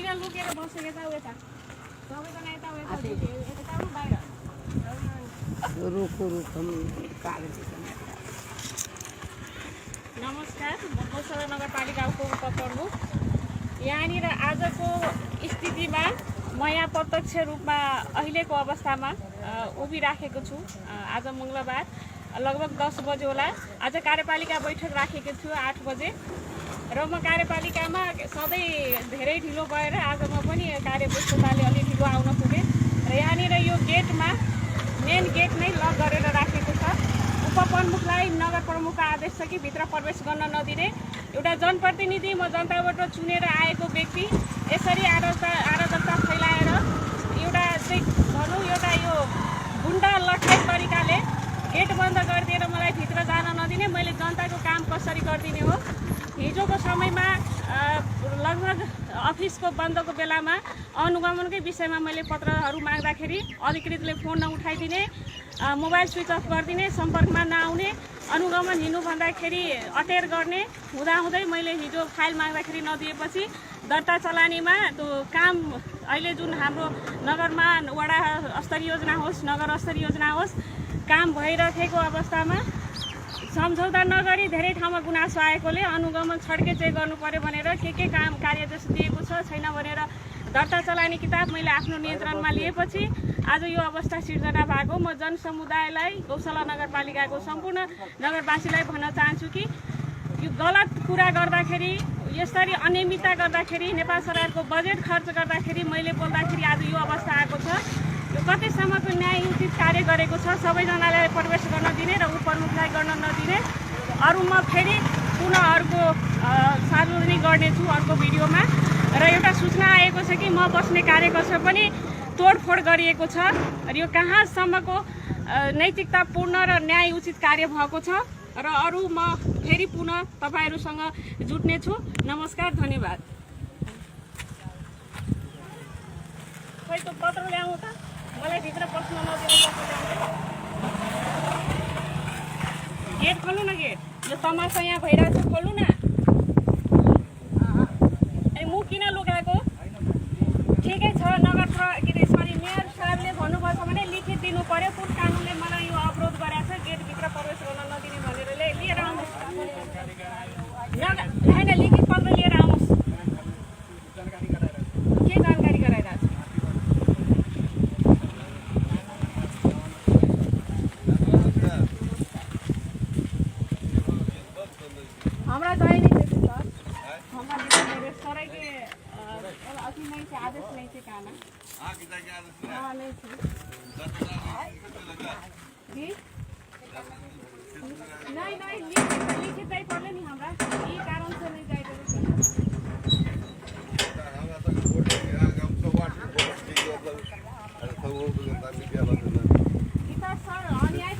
किन लुकेर बसेको यता उता सबैजना यता उता बाहिर नमस्कार, म गौशाला नगरपालिकाको उपप्रमुख। यहाँनिर आजको स्थितिमा म यहाँ प्रत्यक्ष रूपमा अहिलेको अवस्थामा उभिराखेको छु। आज मङ्गलबार लगभग 10 बजे होला। आज कार्यपालिका बैठक राखेको छु 8 बजे र म कार्यपालिकामा सधैँ धेरै ढिलो भएर आज म पनि कार्यव्यस्तताले अलि ढिलो आउन पुगेँ र यहाँनिर यो गेटमा मेन गेट नै लक गरेर राखेको छ। उपप्रमुखलाई नगर प्रमुखको आदेश छ कि भित्र प्रवेश गर्न नदिने। एउटा जनप्रतिनिधि, म जनताबाट चुनेर आएको व्यक्ति यसरी अराजकता फैलाएर एउटा चाहिँ भनौँ एउटा यो गुन्डा लट्ठाइ तरिकाले गेट बन्द गरिदिएर मलाई भित्र जान नदिने, मैले जनताको काम कसरी गरिदिने हो। हिजोको समयमा लगभग अफिसको बन्दको बेलामा अनुगमनकै विषयमा मैले पत्रहरू माग्दाखेरि अधिकृतले फोन नउठाइदिने, मोबाइल स्विच अफ गरिदिने, सम्पर्कमा नआउने, अनुगमन हिँड्नु भन्दाखेरि अटेर गर्ने हुँदाहुँदै मैले हिजो फाइल माग्दाखेरि नदिएपछि दर्ता चलानीमा त्यो काम अहिले जुन हाम्रो नगरमा वडा स्तरीय योजना होस्, नगर स्तरीय योजना होस्, काम भइरहेको अवस्थामा सम्झौता नगरी धेरै ठाउँमा गुनासो आएकोले अनुगमन छड्के चाहिँ गर्नु पर्यो भनेर के काम कार्यदेश दिएको छ छैन भनेर दर्ता चलानी किताब मैले आफ्नो नियन्त्रणमा लिएपछि आज यो अवस्था सिर्जना भएको। म जनसमुदायलाई, गौशाला नगरपालिकाको सम्पूर्ण नगरवासीलाई भन्न चाहन्छु कि यो गलत कुरा गर्दाखेरि, यसरी अनियमितता गर्दाखेरि, नेपाल सरकारको बजेट खर्च गर्दाखेरि मैले बोल्दाखेरि आज यो अवस्था आएको छ। यो कतिसम्मको न्याय उचित कार्य गरेको छ, सबैजनालाई प्रवेश गर्न दिने र उपप्रमुखलाई गर्न नदिने। अरू म फेरि पुनः अर्को सार्वजनिक गर्नेछु अर्को भिडियोमा। र एउटा सूचना आएको छ कि म बस्ने कार्यकक्ष पनि तोडफोड गरिएको छ र यो कहाँसम्मको नैतिकतापूर्ण र न्याय उचित कार्य भएको छ र अरू म फेरि पुनः तपाईँहरूसँग जुट्नेछु। नमस्कार, धन्यवाद। खै त्यो पत्र ल्याउँ त, मलाई भित्र पस्न नदिनु। गेट खोल्नु न, गेट यो तमासा यहाँ भइरहेको छ, खोल्नु न। अनि म किन लुगाएको? ठिकै छ, मेयर साहबले भन्नुभएको भने लिखित दिनु पर्यो, कुन कानुनले मलाई यो अवरोध गराएको छ गेटभित्र प्रवेश गर्न नदिने भनेर लिएर आउनुहोस्। होइन, लिखित पत्र लिएर आउनुहोस्। के जानकारी गराइरहेको छ? हमारा दही नहीं थे सर, हमारा मेरे सर के अभी नहीं थे, आदेश नहीं थे कहना। हाँ नहीं थे जी, नहीं लिखित नहीं पढ़ले नहीं हमरा, ये कारण से नहीं जाए सर अन्याय